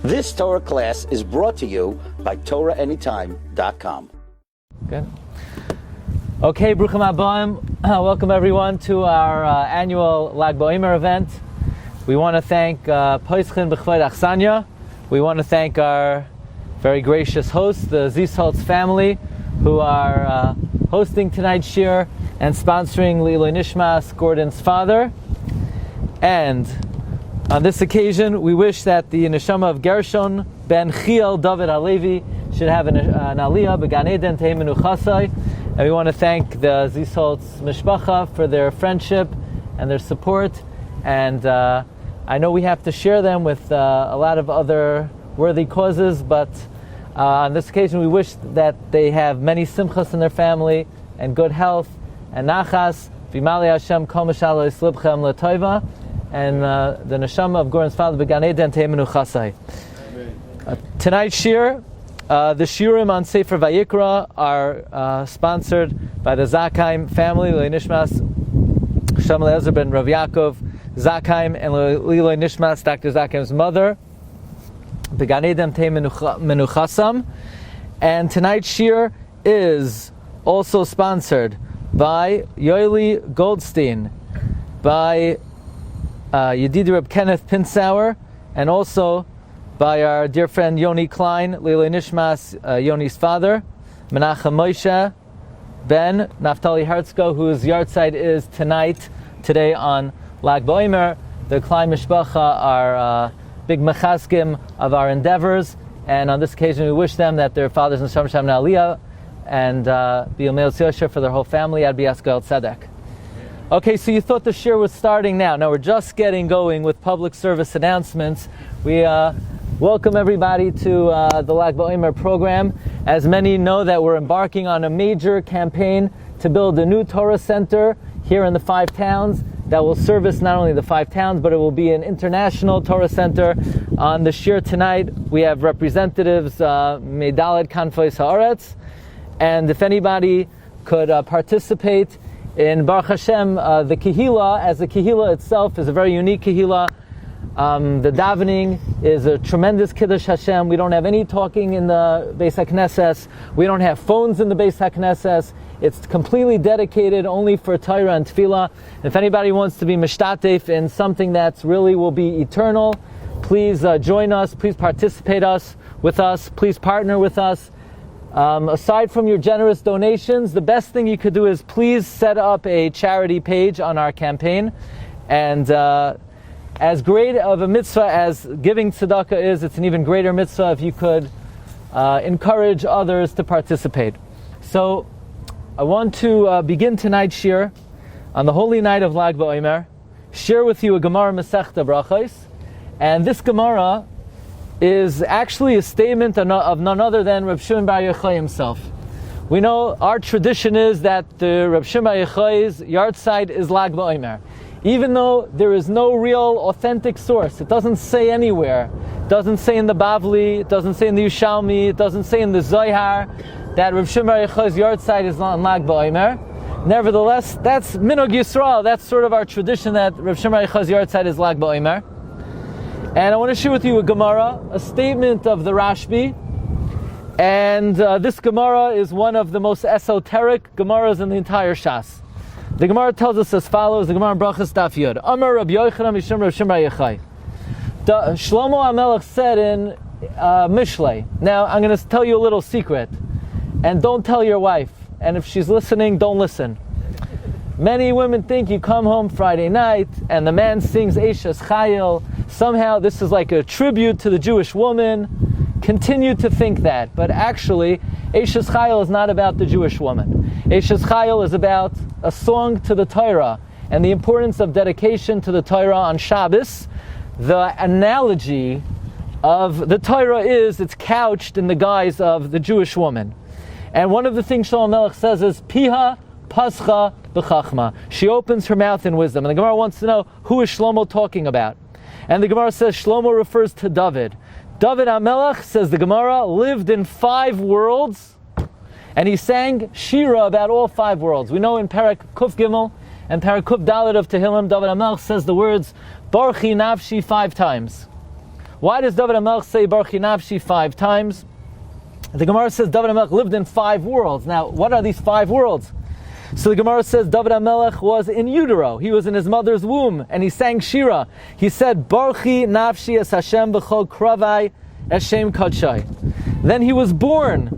This Torah class is brought to you by TorahAnytime.com. Good. Okay, Bruchim Abayim. Welcome everyone to our annual Lag BaOmer event. We want to thank Poischin B'chved Achsanya. We want to thank our very gracious hosts, the Zisholtz family, who are hosting tonight's Shiur and sponsoring Leilui Nishmas, Gordon's father. And on this occasion, we wish that the Neshama of Gershon ben Chiel David Halevi should have an aliyah b'Gan Eden Tehei Menuchasai. And we want to thank the Zisholtz Mishpacha for their friendship and their support. And I know we have to share them with a lot of other worthy causes, but on this occasion we wish that they have many simchas in their family and good health and nachas. V'imali Hashem kol mashalo yislibchem l'toiva. And the Neshama of Gordon's father b'Gan Eden Tehei Menuchasai. Tonight's Shiur, the Shiurim on Sefer Vayikra are sponsored by the Zakheim family, Leilui Nishmas, Shem Eliezer ben Rav Yaakov Zakheim, and Leilui Nishmas, Dr. Zakheim's mother, b'Gan Eden Tehei Menuchasam. And tonight's Shiur is also sponsored by Yoeli Glatstein, by Yedidi Reb Kenneth Pinsauer, and also by our dear friend Yoni Klein, Leilui Nishmas, Yoni's father, Menachem Moshe ben Naftali Herzko, whose yahrzeit is today on Lag BaOmer. The Klein Mishpacha are big mechaskim of our endeavors, and on this occasion we wish them that their fathers and Shem Shem Aliyah and B'Yomei Yosher for their whole family, Ad B'Yaskal Tzedek. Okay, so you thought the Shiur was starting now. No, we're just getting going with public service announcements. We welcome everybody to the Lag BaOmer program. As many know that we're embarking on a major campaign to build a new Torah center here in the 5 towns that will service not only the 5 towns, but it will be an international Torah center. On the Shiur tonight, we have representatives, Medalet Kanfois Haaretz, and if anybody could participate in Baruch Hashem, the Kehila, as the Kehila itself is a very unique Kehila. The davening is a tremendous Kiddush Hashem. We don't have any talking in the Beis HaKnesses. We don't have phones in the Beis HaKnesses. It's completely dedicated only for Torah and Tefillah. If anybody wants to be mishtatef in something that's really will be eternal, please join us. Please participate with us. Please partner with us. Aside from your generous donations, the best thing you could do is please set up a charity page on our campaign. And as great of a mitzvah as giving tzedakah is, it's an even greater mitzvah if you could encourage others to participate. So I want to begin tonight's Shiur on the holy night of Lag BaOmer, share with you a Gemara Masechta Brachos, and this Gemara is actually a statement of none other than Reb Shimon Bar Yochai himself. We know our tradition is that the Reb Shimon Bar Yochai's yahrzeit is Lag BaOmer. Even though there is no real authentic source, it doesn't say anywhere, it doesn't say in the Bavli, it doesn't say in the Yushalmi, it doesn't say in the Zohar that Reb Shimon Bar Yochai's yahrzeit is on Lag BaOmer. Nevertheless, that's Minog Yisrael, that's sort of our tradition that Reb Shimon Bar Yochai's yahrzeit is Lag BaOmer. And I want to share with you a Gemara, a statement of the Rashbi. And this Gemara is one of the most esoteric Gemaras in the entire Shas. The Gemara tells us as follows, the Gemara Brachos Daf Yud. Amar Rabbi Yochanan Mishum Reb Shimon Bar Yochai. Shlomo HaMelech said in Mishlei. Now I'm going to tell you a little secret. And don't tell your wife. And if she's listening, don't listen. Many women think you come home Friday night and the man sings Eishes Chayil. Somehow this is like a tribute to the Jewish woman. Continue to think that. But actually, Eishes Chayil is not about the Jewish woman. Eishes Chayil is about a song to the Torah and the importance of dedication to the Torah on Shabbos. The analogy of the Torah is it's couched in the guise of the Jewish woman. And one of the things Shlomo Melech says is, Piha Pascha B'chachma. She opens her mouth in wisdom. And the Gemara wants to know, who is Shlomo talking about? And the Gemara says Shlomo refers to David. David HaMelech, says the Gemara, lived in 5 worlds, and he sang Shira about all 5 worlds. We know in Perek Kuf Gimel and Perek Kuf Dalet of Tehillim, David HaMelech says the words Barchi Nafshi 5 times. Why does David HaMelech say Baruchi Nafshi 5 times? The Gemara says David HaMelech lived in 5 worlds. Now, what are these 5 worlds? So the Gemara says David HaMelech was in utero. He was in his mother's womb, and he sang Shira. He said, Baruchi Nafshi es Hashem b'chol kravai es Shem Kodshai. Then he was born,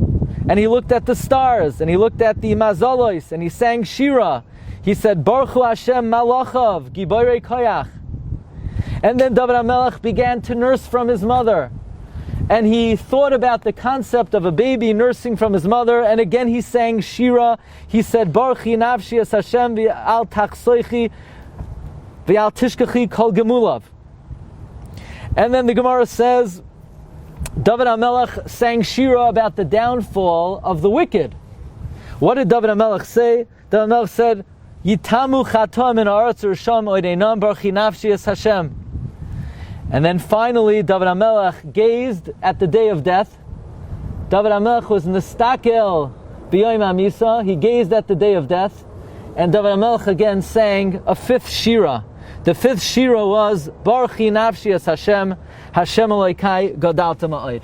and he looked at the stars, and he looked at the Mazalois, and he sang Shira. He said, Baruch Hu Hashem Malachav Giborei Koyach. And then David HaMelech began to nurse from his mother. And he thought about the concept of a baby nursing from his mother, and again he sang Shira. He said, Baruchi Nafshi es Hashem v'al tachsoichi v'al tishkachi kol gemulav. And then the Gemara says, David HaMelech sang Shira about the downfall of the wicked. What did David HaMelech say? David HaMelech said, Yitamu chatam in haaretz ursham oideinam Baruchi Nafshi es Hashem. And then finally, David HaMelech gazed at the day of death. David HaMelech was nistakel b'yoyim hamisa. He gazed at the day of death. And David HaMelech again sang a 5th Shira. The 5th Shira was, Baruchi Nafshi es Hashem, Hashem Elokai Godalta Ma'od.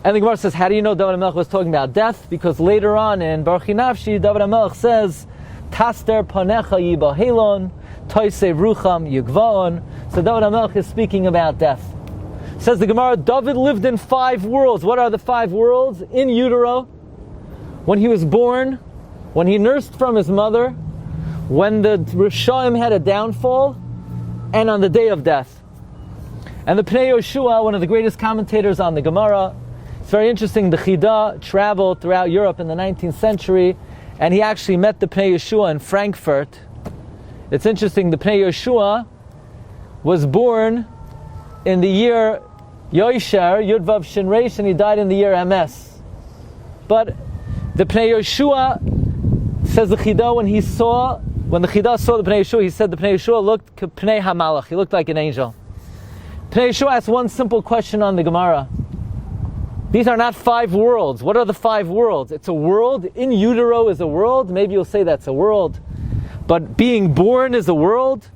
And the Gemara says, how do you know David HaMelech was talking about death? Because later on in Baruchi Nafshi, David HaMelech says, Taster panecha yibahelon, toisev rucham yigvaon. So David HaMelech is speaking about death. Says the Gemara, David lived in 5 worlds. What are the 5 worlds? In utero, when he was born, when he nursed from his mother, when the Rishaim had a downfall, and on the day of death. And the Pnei Yoshua, one of the greatest commentators on the Gemara, it's very interesting, the Chida traveled throughout Europe in the 19th century, and he actually met the Pnei Yoshua in Frankfurt. It's interesting, the Pnei Yoshua was born in the year Yoisher, Yudvav Shinreish, and he died in the year MS. But the Pnei Yoshua, says the Chida, when the Chida saw the Pnei Yoshua, he said the Pnei Yoshua looked Pnei HaMalach, he looked like an angel. Pnei Yoshua asked one simple question on the Gemara. These are not 5 worlds. What are the 5 worlds? It's a world. In utero is a world. Maybe you'll say that's a world. But being born is a world.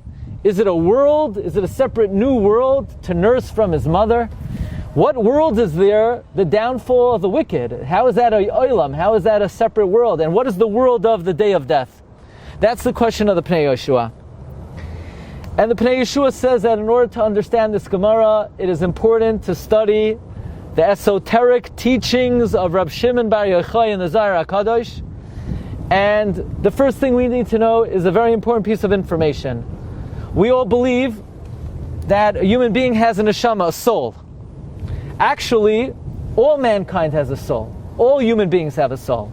Is it a world? Is it a separate new world to nurse from his mother? What world is there? The downfall of the wicked. How is that a olam? How is that a separate world? And what is the world of the day of death? That's the question of the Pnei Yoshua. And the Pnei Yoshua says that in order to understand this Gemara, it is important to study the esoteric teachings of Rab Shimon Bar Yochai in the Zohar Akadesh. And the first thing we need to know is a very important piece of information. We all believe that a human being has a neshama, a soul. Actually, all mankind has a soul. All human beings have a soul.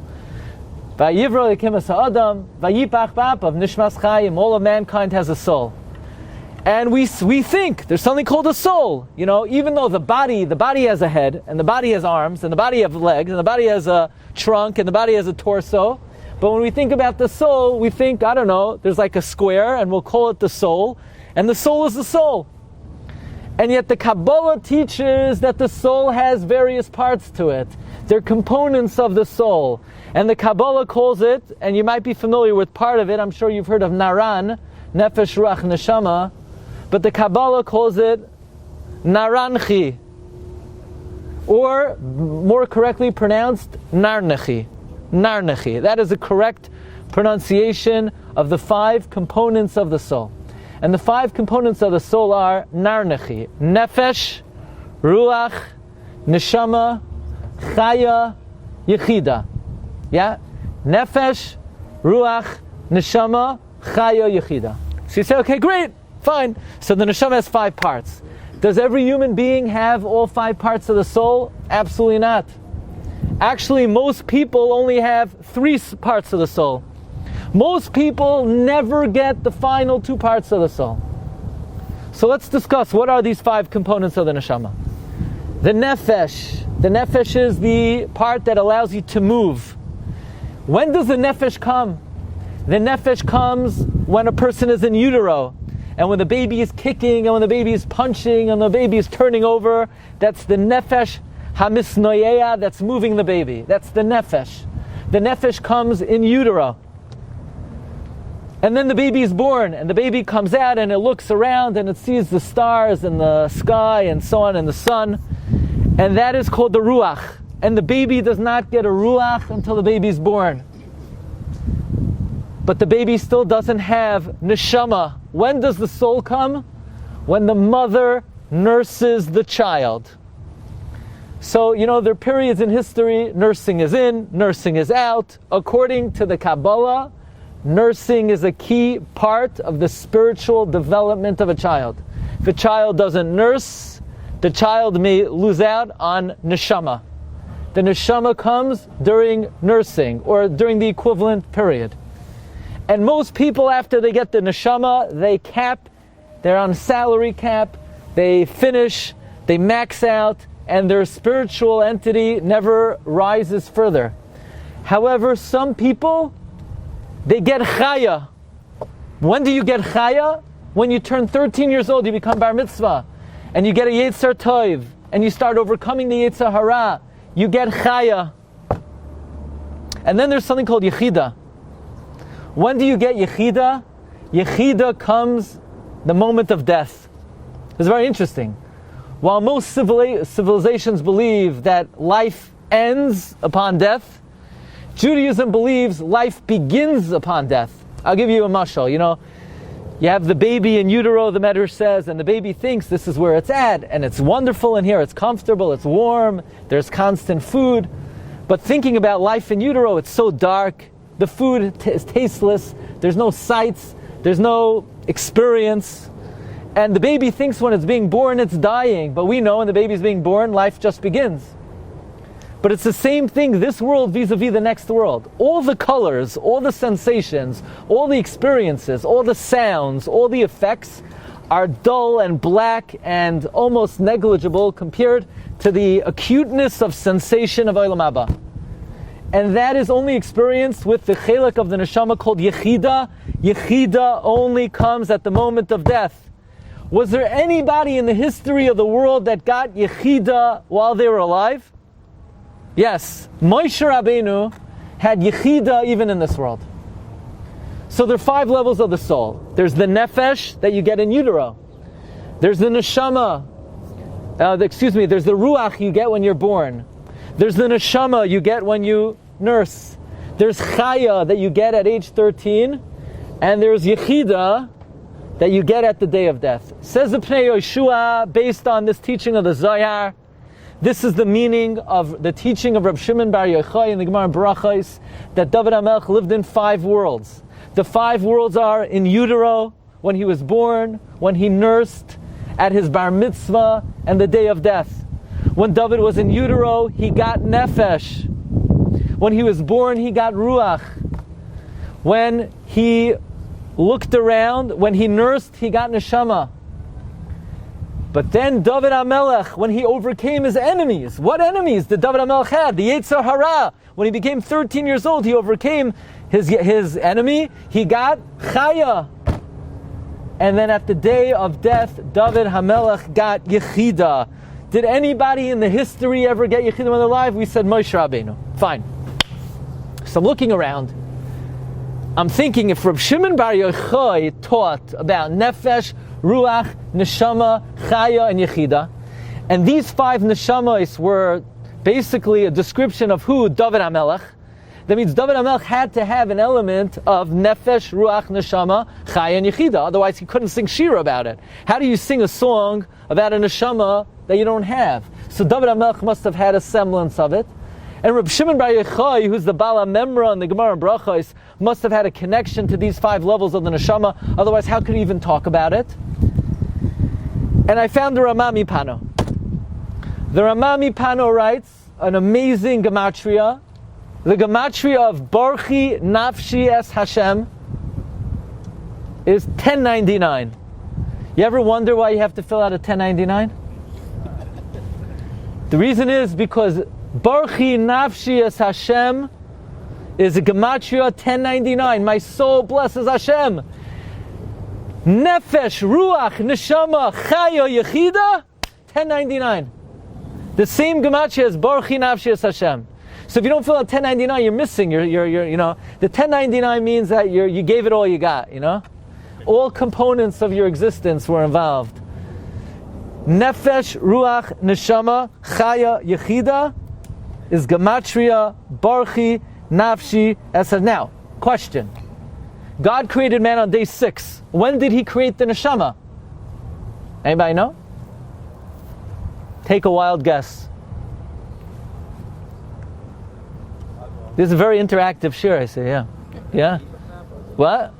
Vayivra Elokim es ha'adam, vayipach ba'apav nishmas chayim. All of mankind has a soul. And we think there's something called a soul. You know, even though the body has a head, and the body has arms, and the body has legs, and the body has a trunk, and the body has a torso. But when we think about the soul, we think, I don't know, there's like a square, and we'll call it the soul. And the soul is the soul. And yet the Kabbalah teaches that the soul has various parts to it. They're components of the soul. And the Kabbalah calls it, and you might be familiar with part of it, I'm sure you've heard of Naran, Nefesh, Ruach, Neshama, but the Kabbalah calls it Naranchi, or more correctly pronounced, Narnechi. Narnechi. That is a correct pronunciation of the 5 components of the soul. And the 5 components of the soul are Narnechi, Nefesh, Ruach, Neshama, Chaya, Yechida. Yeah? Nefesh, Ruach, Neshama, Chaya, Yechida. So you say, okay, great, fine. So the Neshama has 5 parts. Does every human being have all 5 parts of the soul? Absolutely not. Actually, most people only have 3 parts of the soul. Most people never get the final 2 parts of the soul. So let's discuss, what are these 5 components of the neshama? The nefesh. The nefesh is the part that allows you to move. When does the nefesh come? The nefesh comes when a person is in utero, and when the baby is kicking, and when the baby is punching, and the baby is turning over. That's the nefesh hamisnoyeya, that's moving the baby. That's the nefesh. The nefesh comes in utero. And then the baby is born, and the baby comes out and it looks around and it sees the stars and the sky and so on and the sun. And that is called the ruach. And the baby does not get a ruach until the baby is born. But the baby still doesn't have neshama. When does the soul come? When the mother nurses the child. So, there are periods in history, nursing is in, nursing is out. According to the Kabbalah, nursing is a key part of the spiritual development of a child. If a child doesn't nurse, the child may lose out on neshama. The neshama comes during nursing or during the equivalent period. And most people, after they get the neshama, they cap, they're on a salary cap, they finish, they max out, and their spiritual entity never rises further. However, some people, they get chaya. When do you get chaya? When you turn 13 years old, you become bar mitzvah, and you get a yetzer tov, and you start overcoming the yetzer hara. You get chaya. And then there's something called yechida. When do you get yechida? Yechida comes the moment of death. It's very interesting. While most civilizations believe that life ends upon death, Judaism believes life begins upon death. I'll give you a mashal. You have the baby in utero, the Medrash says, and the baby thinks this is where it's at, and it's wonderful in here, it's comfortable, it's warm, there's constant food. But thinking about life in utero, it's so dark, the food is tasteless, there's no sights, there's no experience. And the baby thinks when it's being born, it's dying. But we know when the baby's being born, life just begins. But it's the same thing, this world vis-a-vis the next world. All the colors, all the sensations, all the experiences, all the sounds, all the effects are dull and black and almost negligible compared to the acuteness of sensation of Olam Haba. And that is only experienced with the chelek of the neshama called yechida. Yechida only comes at the moment of death. Was there anybody in the history of the world that got yechida while they were alive? Yes, Moshe Rabbeinu had yechida even in this world. So there are 5 levels of the soul. There's the nefesh that you get in utero. There's the neshama. There's the ruach you get when you're born. There's the neshama you get when you nurse. There's chaya that you get at age 13. And there's yechida that you get at the day of death. Says the Pnei Yoshua, based on this teaching of the Zohar, this is the meaning of the teaching of Reb Shimon bar Yochai in the Gemara Barachos, that David HaMelech lived in 5 worlds. The 5 worlds are in utero, when he was born, when he nursed, at his bar mitzvah, and the day of death. When David was in utero, he got nefesh. When he was born, he got ruach. When he looked around, when he nursed, he got neshama. But then David HaMelech, when he overcame his enemies, what enemies did David HaMelech have? The Yetzer Hara. When he became 13 years old, he overcame his enemy. He got chaya. And then at the day of death, David HaMelech got yechida. Did anybody in the history ever get yechida when they're alive? We said Moshe Rabbeinu. Fine. So I'm looking around. I'm thinking if Reb Shimon bar Yochai taught about nefesh, ruach, neshama, chaya, and yechida, and these 5 neshamas were basically a description of who? David HaMelech. That means David HaMelech had to have an element of nefesh, ruach, neshama, chaya, and yechida. Otherwise he couldn't sing Shiur about it. How do you sing a song about a neshama that you don't have? So David HaMelech must have had a semblance of it. And Reb Shimon bar Yochai, who's the Bala Memra in the Gemara Barachos, must have had a connection to these 5 levels of the neshama. Otherwise, how could he even talk about it? And I found the Ramami Pano. The Ramami Pano writes an amazing gematria. The gematria of Barchi Nafshi Es Hashem is 1099. You ever wonder why you have to fill out a 1099? The reason is because Barchi Nafshi Es Hashem is a gematria 1099. My soul blesses Hashem. Nefesh, Ruach, Neshama, Chaya, Yechida, 1099. The same gematria as Barchi Nafshi Es Hashem. So if you don't fill out 1099, you're missing. You're the 1099 means that you gave it all you got. All components of your existence were involved. Nefesh, Ruach, Neshama, Chaya, Yechida is Gematria, Barchi, Nafshi, Esed. Now, question. God created man on day 6. When did he create the Neshama? Anybody know? Take a wild guess. This is a very interactive shiur, I say, yeah. Yeah? What?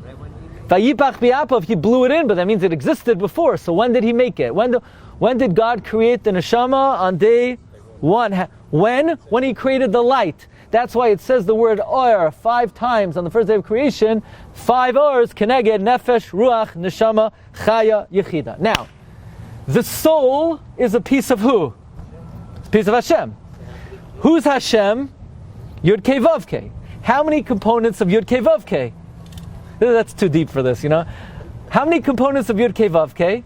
Vayipach bi'apav, he blew it in, but that means it existed before. So when did he make it? When did God create the Neshama? On day 1. When? When he created the light. That's why it says the word Or 5 times on the first day of creation. 5 Ors, Keneged, Nefesh, Ruach, Neshama, Chaya, Yechida. Now, the soul is a piece of who? It's a piece of Hashem. Who's Hashem? Yud Kei Vav Kei. How many components of Yud Kei Vav Kei? That's too deep for this, How many components of Yud Kei Vav Kei?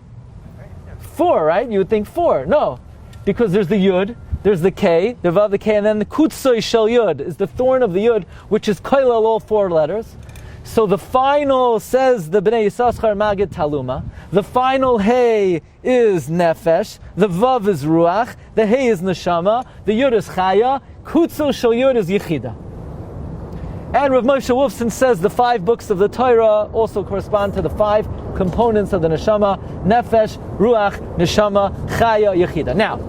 4, right? You would think 4. No. Because there's the Yud, there's the K, the Vav, the K, and then the Kutsoi Shel Yud is the thorn of the Yud, which is Koilel, all 4 letters. So the final, says the Bnei Yissaschar Magid Taluma, the final Hey is Nefesh, the Vav is Ruach, the Hey is Neshama, the Yud is Chaya, Kutsoi Shel Yud is Yechida. And Rav Moshe Wolfson says the 5 books of the Torah also correspond to the 5 components of the Neshama: Nefesh, Ruach, Neshama, Chaya, Yechida. Now,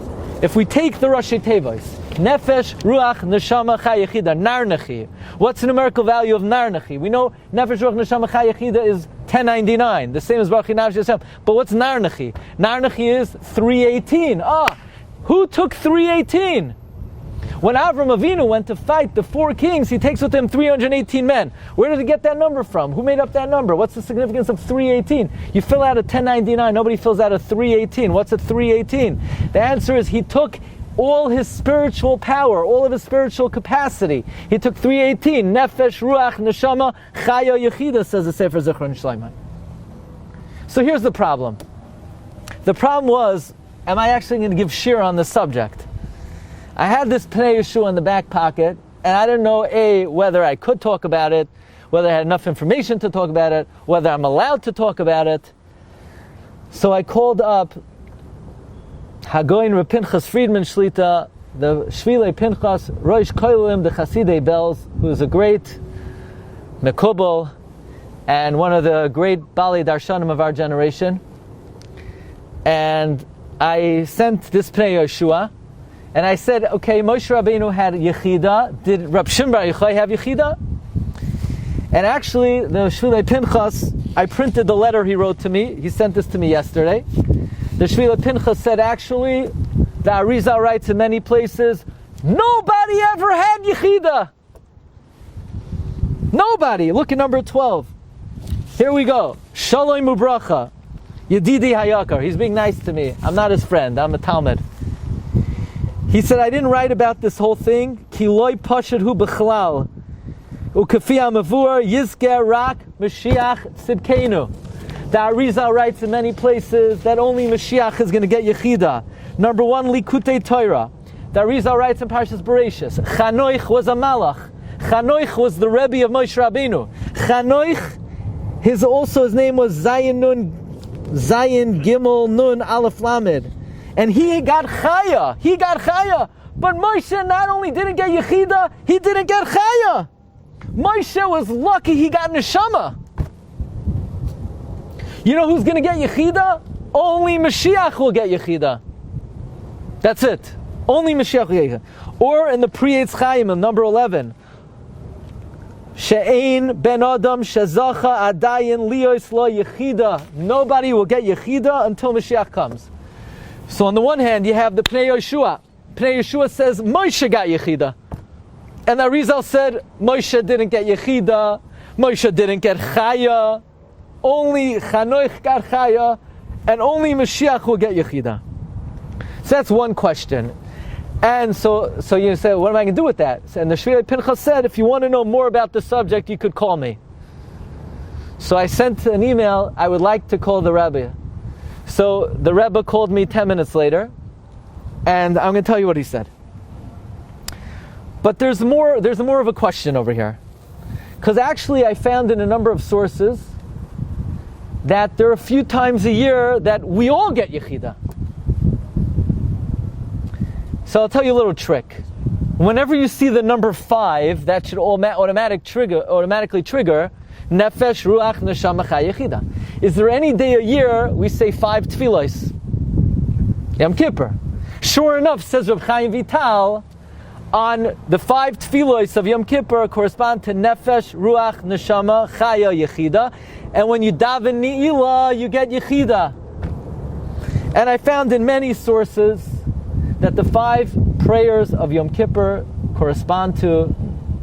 if we take the Rashi Tevos, Nefesh, Ruach, Neshama, Chaya, Yechida, Narnechi. What's the numerical value of Narnechi? We know Nefesh, Ruach, Neshama, Chaya, Yechida is 1099, the same as Baruch Nafshi Hashem. But what's Narnechi? Narnechi is 318. Who took 318? When Avram Avinu went to fight the 4 kings, he takes with him 318 men. Where did he get that number from? Who made up that number? What's the significance of 318? You fill out a 1099, nobody fills out a 318. What's a 318? The answer is he took all his spiritual power, all of his spiritual capacity. He took 318. Nefesh, Ruach, Neshama, Chaya, Yechida, says the Sefer Zichron Shleiman. So here's the problem. The problem was, am I actually going to give shiur on this subject? I had this Pnei Yeshua in the back pocket, and I didn't know, whether I could talk about it, whether I had enough information to talk about it, whether I'm allowed to talk about it. So I called up Hagoyin Reb Pinchas Friedman Shlita, the Shvilei Pinchas, Rosh Koilim, the Chasidei Bells, who is a great Mekubal, and one of the great Bali Darshanim of our generation. And I sent this Pnei Yeshua, and I said, okay, Moshe Rabbeinu had Yechida. Did Rab Shimon Bar Yochai have Yechida? And actually, the Shvilei Pinchas, I printed the letter he wrote to me. He sent this to me yesterday. The Shvilei Pinchas said, actually, the Arizal writes in many places, nobody ever had Yechida. Nobody. Look at number 12. Here we go. Shalom ubracha. Yedidi hayakar. He's being nice to me. I'm not his friend. I'm a Talmud. He said, I didn't write about this whole thing. Ki loy pashad hu b'chlal. U'kafi ha'mavur yizker rak Mashiach tzidkenu. The Arizal writes in many places that only Mashiach is going to get Yechida. Number 1, Likutei Torah. The Arizal writes in Parshas Bereishis, Chanoich was a Malach. Chanoich was the Rebbi of Moshe Rabbeinu. Chanoich, his name was Zayin Gimel Nun Aleph Lamed. And he got Chaya. But Moshe not only didn't get Yechida, he didn't get Chaya. Moshe was lucky he got Neshama. You know who's going to get Yechida? Only Mashiach will get Yechida. That's it. Only Mashiach will get Yechida. Or in the Pri-Eitz Chaim, number 11, She'ein ben Adam shezacha adayin liyos lo Yechida. Nobody will get Yechida until Mashiach comes. So on the one hand, you have the Pnei Yeshua. Pnei Yeshua says Moshe got Yechida. And the Arizal said Moshe didn't get Yechida. Moshe didn't get Chaya. Only Chanoich got Chaya. And only Mashiach will get Yechida. So that's one question. And so you say, what am I going to do with that? And the Shvilei Pinchas said, if you want to know more about the subject, you could call me. So I sent an email, I would like to call the Rabbi. So the Rebbe called me 10 minutes later, and I'm going to tell you what he said. But there's more of a question over here. Because actually I found in a number of sources that there are a few times a year that we all get Yechida. So I'll tell you a little trick. Whenever you see the number 5, that should automatically trigger Nefesh, Ruach, Neshama, Chai, Yechida. Is there any day a year we say 5 tefillos? Yom Kippur. Sure enough, says Reb Chaim Vital, on the 5 tefillos of Yom Kippur correspond to Nefesh, Ruach, Neshama, Chaya, Yechida. And when you daven Ne'ilah, you get Yechida. And I found in many sources that the 5 prayers of Yom Kippur correspond to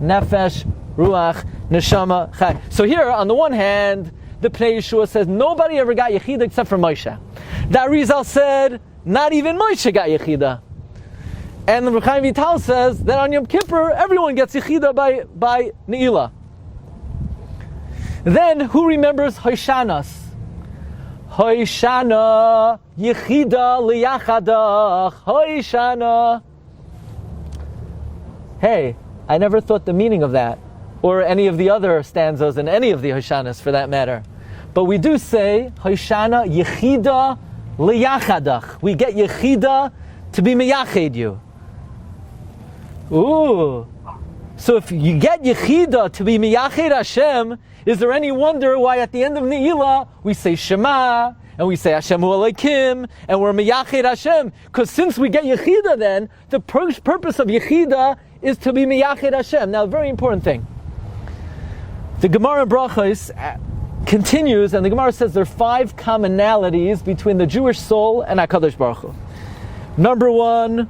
Nefesh, Ruach, Neshama, Chai. So here, on the one hand, the Pnei Yeshua says nobody ever got Yechida except for Moshe. That Rizal said not even Moshe got Yechida. And the Reb Chaim Vital says that on Yom Kippur everyone gets Yechida by Ne'ilah. Then who remembers Hoishanas? Hoishana Yechida liyachadach. Hoishana. Hey, I never thought the meaning of that, or any of the other stanzas in any of the Hoishanas for that matter. But we do say Hoishana Yechida liyachadach. We get Yechida to be meyached you. Ooh. So if you get Yechida to be meyached Hashem, is there any wonder why at the end of Ne'ilah we say Shema, and we say Hashem Hu Elokim, and we're meyached Hashem? Because since we get Yechida then, the purpose of Yechida is to be meyached Hashem. Now, a very important thing. The Gemara in Brachos continues, and the Gemara says there are 5 commonalities between the Jewish soul and Akadesh Baruch Hu. Number 1,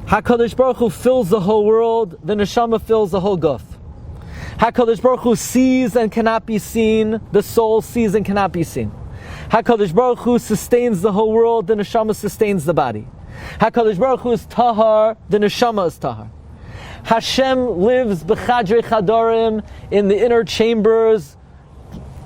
HaKadosh Baruch Hu fills the whole world, the Neshama fills the whole guf. HaKadosh Baruch Hu sees and cannot be seen, the soul sees and cannot be seen. HaKadosh Baruch Hu sustains the whole world, the Neshama sustains the body. HaKadosh Baruch Hu is Tahar, the Neshama is Tahar. Hashem lives b'chadrei chadorim, in the inner chambers,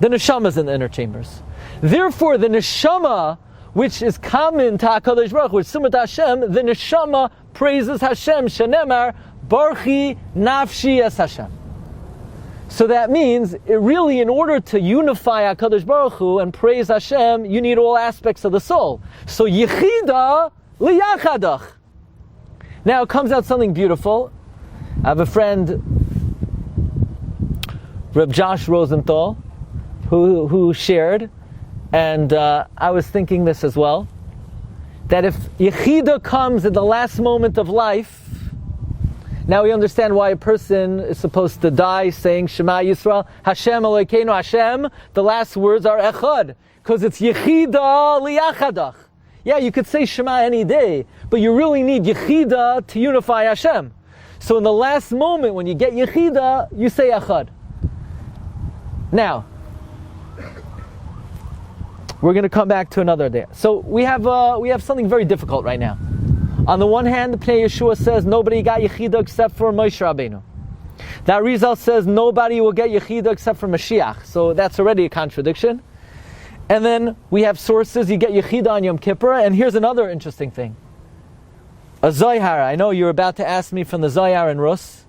the Neshama is in the inner chambers. Therefore, the Neshama, which is common to HaKadosh Baruch Hu, which is similar to Hashem, the Neshama praises Hashem, Shenemar, Barchi Nafshi Es Hashem. So that means, in order to unify HaKadosh Baruch Hu and praise Hashem, you need all aspects of the soul. So Yechida liyachadach. Now it comes out something beautiful. I have a friend, Reb Josh Rosenthal, who shared, and I was thinking this as well, that if Yechida comes at the last moment of life, now we understand why a person is supposed to die saying Shema Yisrael, Hashem Elokeinu Hashem, the last words are Echad, because it's Yechida liyachadach. Yeah, you could say Shema any day, but you really need Yechida to unify Hashem. So in the last moment when you get Yechida, you say Echad. Now, we're going to come back to another day. So we have something very difficult right now. On the one hand, the Pnei Yeshua says nobody got Yechida except for Moshe Rabbeinu. That Rizal says nobody will get Yechida except for Mashiach. So that's already a contradiction. And then we have sources, you get Yechida on Yom Kippur. And here's another interesting thing. A Zohar, I know you're about to ask me from the Zohar and Rus.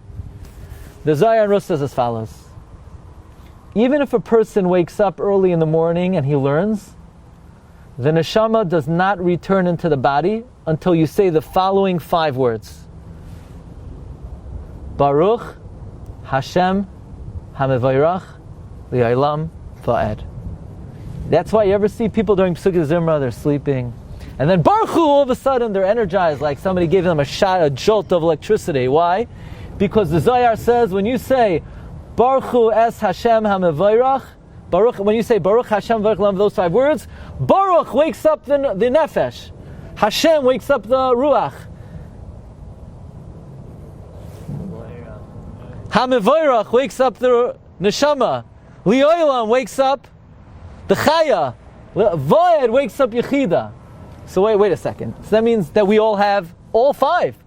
The Zohar and Rus says as follows. Even if a person wakes up early in the morning and he learns, the Neshama does not return into the body until you say the following 5 words. Baruch Hashem HaMevayrach Li'olam Va'ed. That's why you ever see people during Pesukei Zimra, they're sleeping, and then Baruch Hu, all of a sudden they're energized, like somebody gave them a jolt of electricity. Why? Because the Zohar says when you say Baruch Hu Es Hashem HaMevayrach, Baruch, when you say Baruch Hashem V'Elolam, those 5 words, Baruch wakes up the Nefesh. Hashem wakes up the Ruach. HaMevayrach wakes up the Neshama. Li'olam wakes up the Chaya. Va'ed wakes up Yechida. So wait a second. So that means that we all have all 5.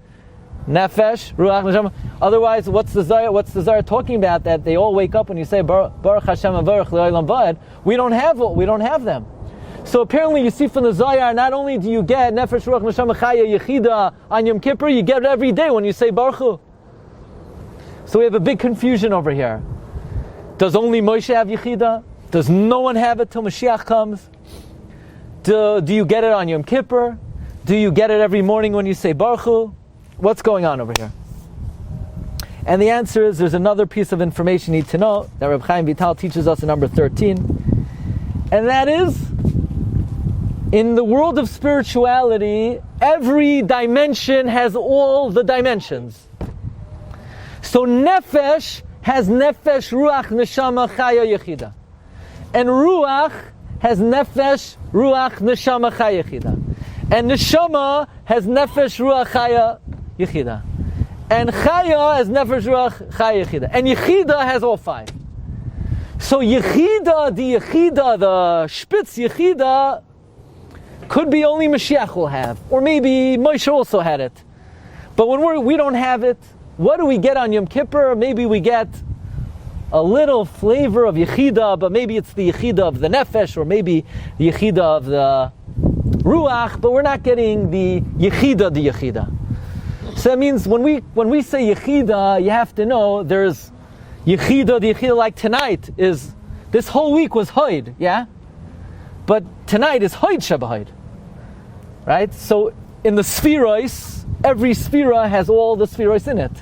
Nefesh, Ruach, Neshama. Otherwise, what's the Zohar talking about? That they all wake up when you say Baruch Hashem and Baruch Li'olam Va'ed. We don't have them. So apparently you see from the Zohar, not only do you get Nefesh Ruach Neshama Chaya Yechida on Yom Kippur, you get it every day when you say Baruch Hu. So we have a big confusion over here. Does only Moshe have Yechida? Does no one have it till Mashiach comes? Do you get it on Yom Kippur? Do you get it every morning when you say Baruch Hu? What's going on over here? And the answer is, there's another piece of information you need to know that Reb Chaim Vital teaches us in number 13. And that is, in the world of spirituality, every dimension has all the dimensions. So Nefesh has Nefesh, Ruach, Neshama, Chaya, Yechida. And Ruach has Nefesh, Ruach, Neshama, Chaya, Yechida. And Neshama has Nefesh, Ruach, Chaya, Yechida. And Chaya has Nefesh, Ruach, Chaya, Yechida. And Yechida has all five. So Yechida, the Spitz Yechida, could be only Mashiach will have. Or maybe Moshe also had it. But when we don't have it, what do we get on Yom Kippur? Maybe we get a little flavor of Yechida, but maybe it's the Yechida of the Nefesh, or maybe the Yechida of the Ruach, but we're not getting the Yechida. So that means when we say Yechida, you have to know there's Yechida, the Yechida, like tonight is, this whole week was Hoid, yeah? But tonight is Hoid Shabbat, right? So in the Spherois, every Sphera has all the Spherois in it.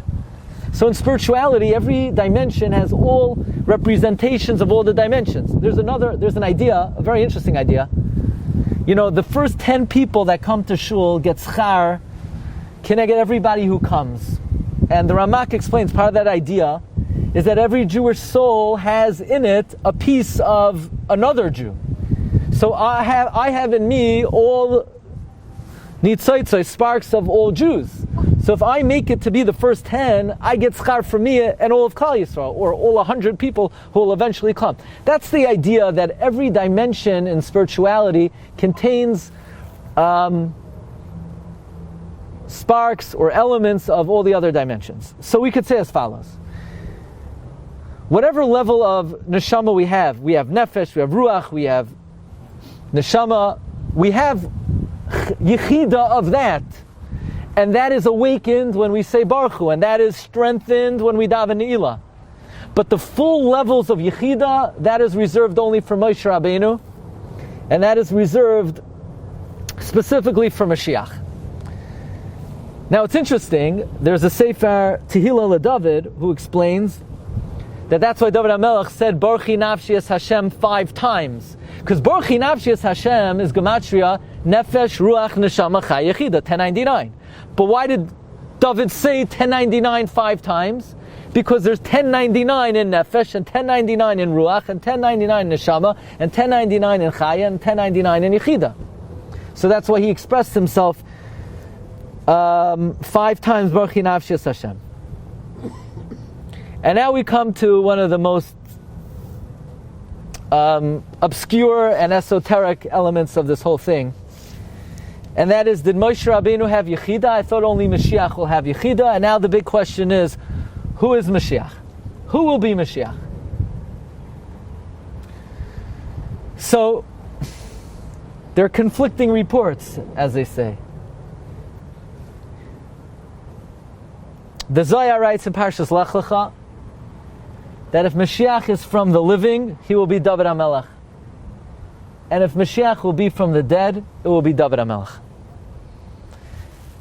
So in spirituality, every dimension has all representations of all the dimensions. There's an idea, a very interesting idea. You know, the first 10 people that come to shul get schar, can I get everybody who comes? And the Ramak explains part of that idea is that every Jewish soul has in it a piece of another Jew. So I have in me all nitzotzos, sparks of all Jews. So if I make it to be the first 10, I get schar for me and all of Klal Yisrael, or all 100 people who will eventually come. That's the idea, that every dimension in spirituality contains sparks or elements of all the other dimensions. So we could say as follows. Whatever level of neshama we have nefesh, we have ruach, we have neshama, we have yechida of that. And that is awakened when we say Baruch Hu, and that is strengthened when we daven Ne'ilah. But the full levels of Yechida, that is reserved only for Moshe Rabbeinu, and that is reserved specifically for Mashiach. Now it's interesting, there's a Sefer Tehillah LeDavid who explains that that's why David HaMelech said Baruchi Nafshi Es Hashem 5 times. Because Baruchi Nafshi Es Hashem is Gematria Nefesh Ruach Neshama Chai Yechida, 1099. But why did David say 1099 5 times? Because there's 1099 in Nefesh, and 1099 in Ruach, and 1099 in Neshama, and 1099 in Chaya, and 1099 in Yechida. So that's why he expressed himself 5 times Baruchi Nafshi Es Hashem. And now we come to one of the most obscure and esoteric elements of this whole thing. And that is, did Moshe Rabbeinu have Yechida? I thought only Mashiach will have Yechida. And now the big question is, who is Mashiach? Who will be Mashiach? So, there are conflicting reports, as they say. The Zohar writes in Parshas Lech Lecha that if Mashiach is from the living, he will be David HaMelech. And if Mashiach will be from the dead, it will be David HaMelech.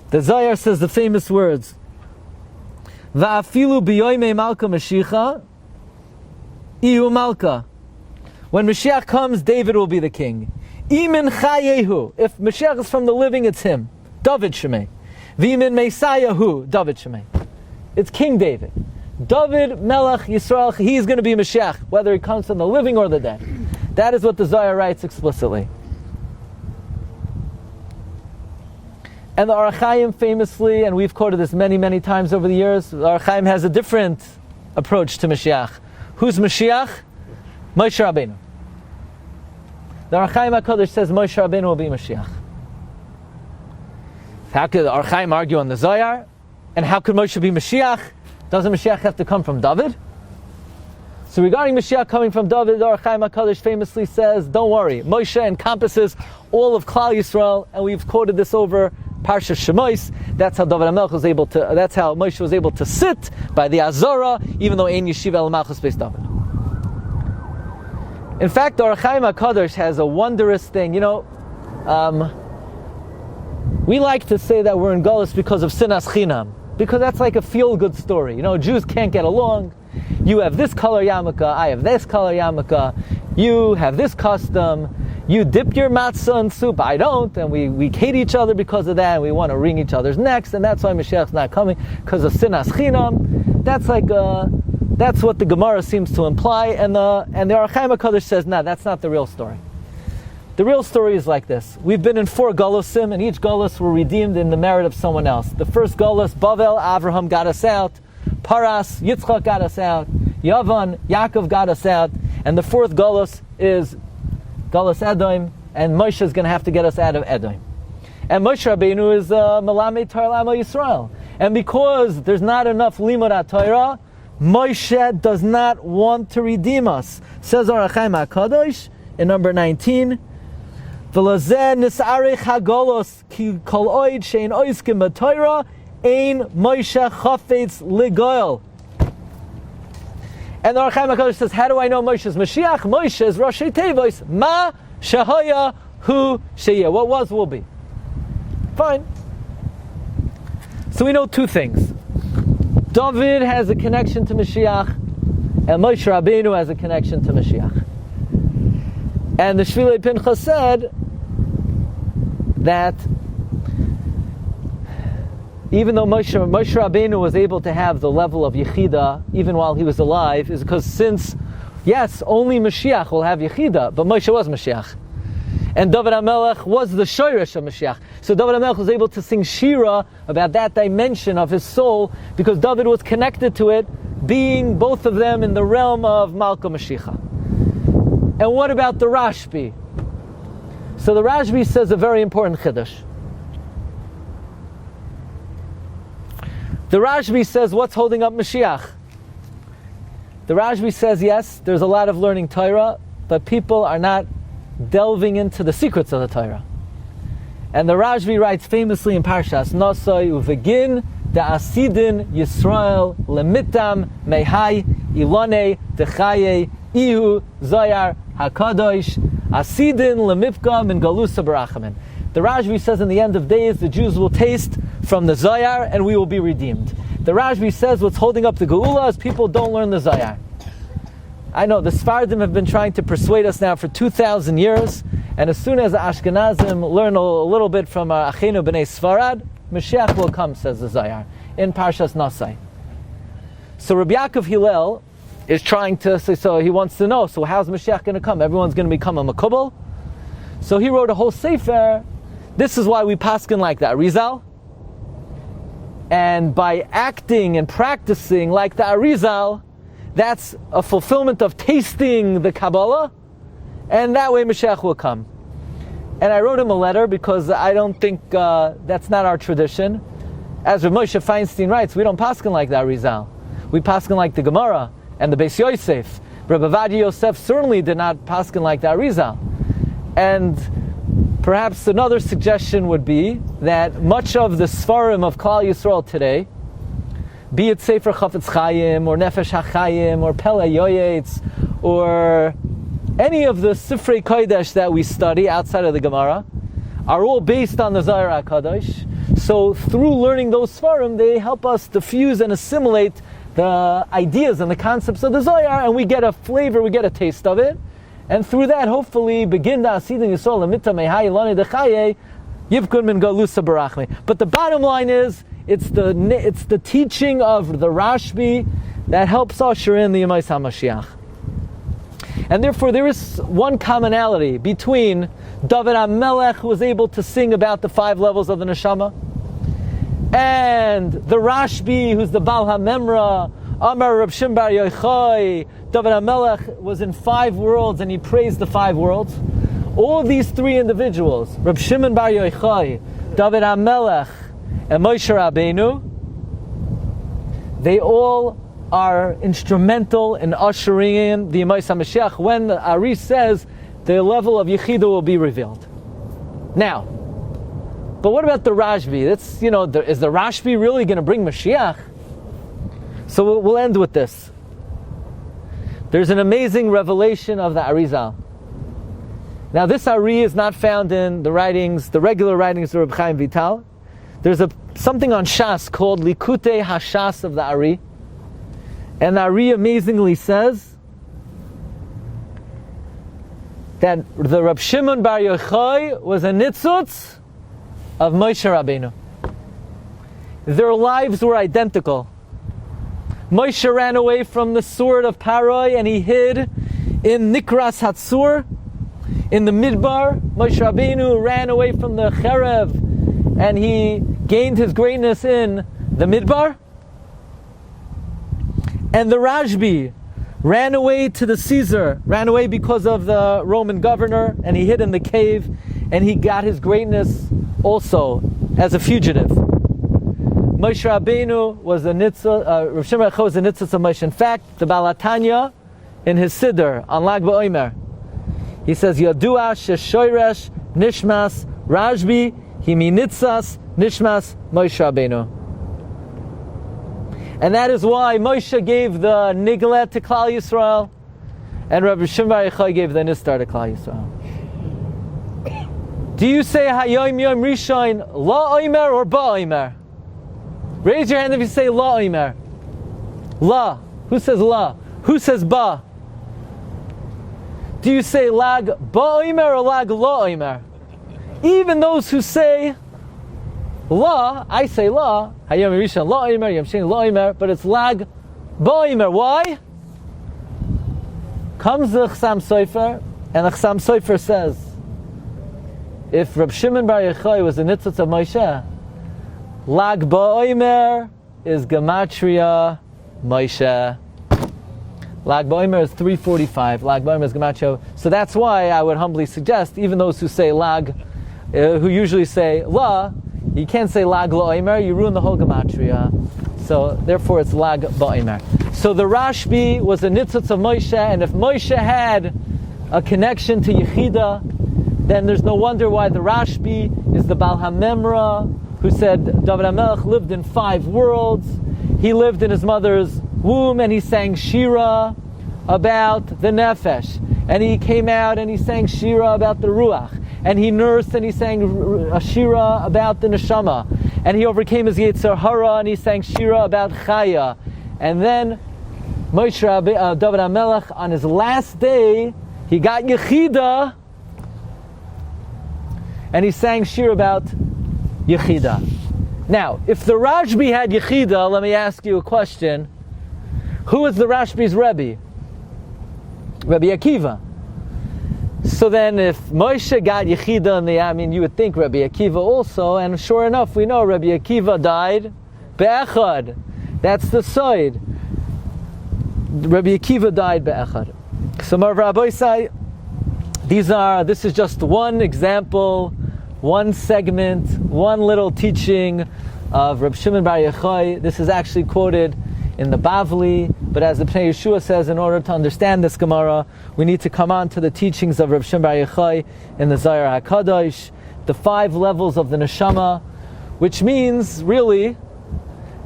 The Zohar says the famous words, Va'afilu biyoymei malka Mashiach, ihu malka. When Mashiach comes, David will be the king. Imin chayehu. If Mashiach is from the living, it's him. David Shemei. V'imin meisayahu. David Shemei. It's King David. David Melech Yisrael, he's going to be Mashiach, whether he comes from the living or the dead. That is what the Zohar writes explicitly. And the Or HaChaim famously, and we've quoted this many, many times over the years, the Or HaChaim has a different approach to Mashiach. Who's Mashiach? Moshe Rabbeinu. The Or HaChaim Akadesh says Moshe Rabbeinu will be Mashiach. How could the Or HaChaim argue on the Zohar? And how could Moshe be Mashiach? Doesn't Mashiach have to come from David? So regarding Mashiach coming from David, the Or Chaim Akadesh famously says, don't worry, Moshe encompasses all of Klal Yisrael, and we've quoted this over Parsha Shemos. That's how David HaMelech was able to, that's how Moshe was able to sit by the Azorah, even though Ein Yeshiva El Malchus Beis David. In fact, the Or Chaim Akadesh has a wondrous thing. We like to say that we're in Golus because of Sinas Chinam, because that's like a feel-good story. Jews can't get along. You have this color yarmulke, I have this color yarmulke, you have this custom, you dip your matzah in soup, I don't, and we hate each other because of that, and we want to wring each other's necks, and that's why Mashiach's not coming, because of Sinas Chinam. That's what the Gemara seems to imply, and the Or Chaim HaKadosh says, no, that's not the real story. The real story is like this. We've been in 4 Golusim, and each Golus were redeemed in the merit of someone else. The first Golus, Bavel, Avraham got us out. Paras, Yitzchak got us out. Yavan, Yaakov got us out. And the 4th Golus is Golus Edom, and Moshe is going to have to get us out of Edom. And Moshe Rabbeinu is Melamed Torah L'Amo Yisrael. And because there's not enough Limud Torah, Moshe does not want to redeem us. Says Or Chaim HaKadosh in number 19, V'lazeh nisarech hagolos ki kol oid shein oiskim b'Torah ein Moshe chafetz ligoel. And the Or Chaim HaKadosh says, how do I know Moshe is Mashiach? Moshe is Rashi Tevos, Ma Shehaya Hu Sheyeh. What was will be. Fine. So we know 2 things. David has a connection to Mashiach, and Moshe Rabbeinu has a connection to Mashiach. And the Shvilei Pinchas said that even though Moshe Rabbeinu was able to have the level of Yechida even while he was alive, is because yes, only Mashiach will have Yechida, but Moshe was Mashiach. And David HaMelech was the Shoresh of Mashiach. So David HaMelech was able to sing Shira about that dimension of his soul because David was connected to it, being both of them in the realm of Malka Mashiach. And what about the Rashbi? So the Rashbi says a very important chiddush. The Rashbi says, what's holding up Mashiach? The Rashbi says, yes, there's a lot of learning Torah, but people are not delving into the secrets of the Torah. And the Rashbi writes famously in Parshas Nosoi, Uvegin da'asidin Yisrael lemitam mehai ilone dechaye ihu zayar hakadosh asidin lemipka min galusa barachamin. The Rashbi says in the end of days the Jews will taste from the Zayar and we will be redeemed. The Rashbi says what's holding up the Geula is people don't learn the Zayar. I know the Sfardim have been trying to persuade us now for 2,000 years, and as soon as the Ashkenazim learn a little bit from Achenu B'nai Sfarad, Mashiach will come, says the Zayar, in Parshas Nasai. So Rabbi Yaakov Hillel is trying to say, so he wants to know, so how's Mashiach going to come? Everyone's going to become a Makubal? So he wrote a whole sefer. This is why we paskin like that, Arizal. And by acting and practicing like the Arizal, that's a fulfillment of tasting the Kabbalah, and that way Mashiach will come. And I wrote him a letter because I don't think that's not our tradition. As Rav Moshe Feinstein writes, we don't paskin like the Arizal. We paskin like the Gemara and the Beis Yosef. Rabbi Ovadia Yosef certainly did not paskin like the Arizal. And perhaps another suggestion would be that much of the Sfarim of Klal Yisrael today, be it Sefer Chafetz Chaim, or Nefesh HaChaim, or Pele Yoyetz, or any of the Sifrei Kodesh that we study outside of the Gemara, are all based on the Zohar HaKadosh. So through learning those Sfarim, they help us diffuse and assimilate the ideas and the concepts of the Zohar, and we get a flavor, we get a taste of it. And through that, hopefully, begin the Asidin Yisrael Lemita Mehai Ilani Dechaye Yivkun Min Galusa Barachme. But the bottom line is, it's the teaching of the Rashbi that helps usher in the Yemais HaMashiach. And therefore, there is one commonality between David HaMelech, who was able to sing about the 5 levels of the Neshama, and the Rashbi, who's the Baal HaMemra, Amar Reb Shimon Bar Yochai. David HaMelech was in 5 worlds and he praised the 5 worlds. All these 3 individuals, Reb Shimon Bar Yochai, David HaMelech, and Moshe Rabbeinu, they all are instrumental in ushering in the Yemais HaMashiach when the Ari says the level of Yechida will be revealed. Now, but what about the Rashbi? That's, is the Rashbi really going to bring Mashiach? So we'll end with this. There's an amazing revelation of the Arizal. Now, this Ari is not found in the regular writings of Reb Chaim Vital. There's something on Shas called Likutei Hashas of the Ari. And the Ari amazingly says that the Reb Shimon Bar Yochai was a nitzutz of Moshe Rabbeinu. Their lives were identical. Moshe ran away from the sword of Paroi and he hid in Nikras Hatzur, in the Midbar. Moshe Rabbeinu ran away from the Cherev and he gained his greatness in the Midbar. And the Rashbi ran away to the Caesar, ran away because of the Roman governor, and he hid in the cave, and he got his greatness also as a fugitive. Moshe Rabbeinu was a nitzah, Rav Shimon was a nitzah of Moshe. In fact, the Baal HaTanya, in his Siddur on Lag BaOmer, he says, Yadua sheshoyresh nishmas Rashbi himi nitzas nishmas Moshe Rabbeinu. And that is why Moshe gave the Niglet to Klal Yisrael, and Rabbi Shimon Bar Yochai gave the Nistar to Klal Yisrael. Do you say Hayom Yom Rishon La Omer or Ba Omer? Raise your hand if you say La Omer. La. Who says La? Who says Ba? Do you say Lag Ba Omer or Lag La Omer? Even those who say La, I say La, Hayom Rishon La Omer, Yom Sheni La Omer, but it's Lag Ba Omer. Why? Comes the Chassam Sofer, and the Chassam Sofer says, if Reb Shimon Bar Yochai was the nitzutz of Moshe, Lag BaOmer is Gematria Moshe. Lag BaOmer is 345. Lag BaOmer is Gematria. So that's why I would humbly suggest, even those who say Lag, who usually say La, you can't say Lag LaOmer, you ruin the whole Gematria. So therefore it's Lag BaOmer. So the Rashbi was a nitzutz of Moshe, and if Moshe had a connection to Yechida, then there's no wonder why the Rashbi is the Baal HaMemra, who said David HaMelech lived in 5 worlds. He lived in his mother's womb and he sang Shira about the Nefesh. And he came out and he sang Shira about the Ruach. And he nursed and he sang Shira about the Neshama. And he overcame his Yetzer Hara and he sang Shira about Chaya. And then David HaMelech, on his last day, he got Yechida, and he sang Shir about Yechida. Now, if the Rashbi had Yechida, let me ask you a question. Who was the Rashbi's Rebbi? Rabbi Akiva. So then if Moshe got Yechida, you would think Rabbi Akiva also, and sure enough, we know Rabbi Akiva died be'echad. That's the side. Rabbi Akiva died be'echad. So Rabbi say, this is just one example, one segment, one little teaching of Reb Shimon Bar Yochai. This is actually quoted in the Bavli, but as the Pnei Yeshua says, in order to understand this Gemara, we need to come on to the teachings of Reb Shimon Bar Yochai in the Zohar Akadesh, the 5 levels of the Neshama, which means really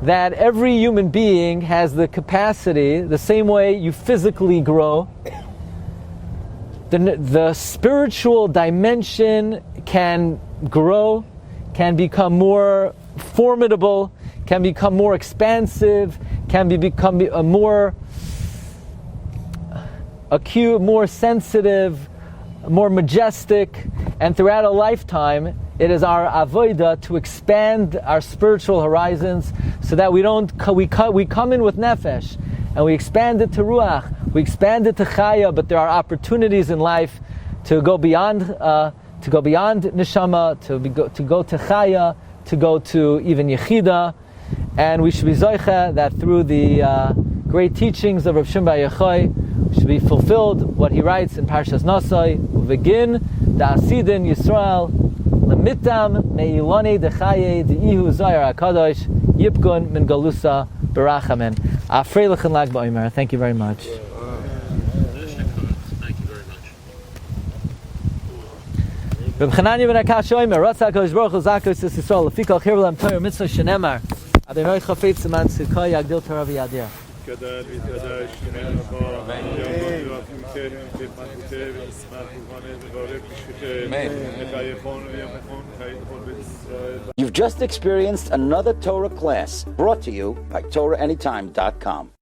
that every human being has the capacity, the same way you physically grow, the spiritual dimension can grow, can become more formidable, can become more expansive, can become more acute, more sensitive, more majestic, and throughout a lifetime, it is our avodah to expand our spiritual horizons so that we come in with nefesh and we expand it to ruach, we expand it to chaya, but there are opportunities in life to go beyond neshama, to go to chaya, to go to even yechida, and we should be zoicha that through the great teachings of Reb Shimon Bar Yochai, we should be fulfilled what he writes in Parshas Nosai, Uvegin da'asidin Yisrael lemitam me'iloni dechaye de'ihu Zohar HaKadosh yipgun min galusa barachamen. Freilichen Lag Ba'omer. Thank you very much. Thank you very much. Reb Chananya ben Akash Omer, Ratzak Hakadosh Baruch Hu Zakos Es Yisrael, Lefikol Chir L'Am Torah Mitzvah Shenemar, Adonai Chafetz Siman Tzidko Yagdil Torah V'Yadir. You've just experienced another Torah class brought to you by TorahAnytime.com.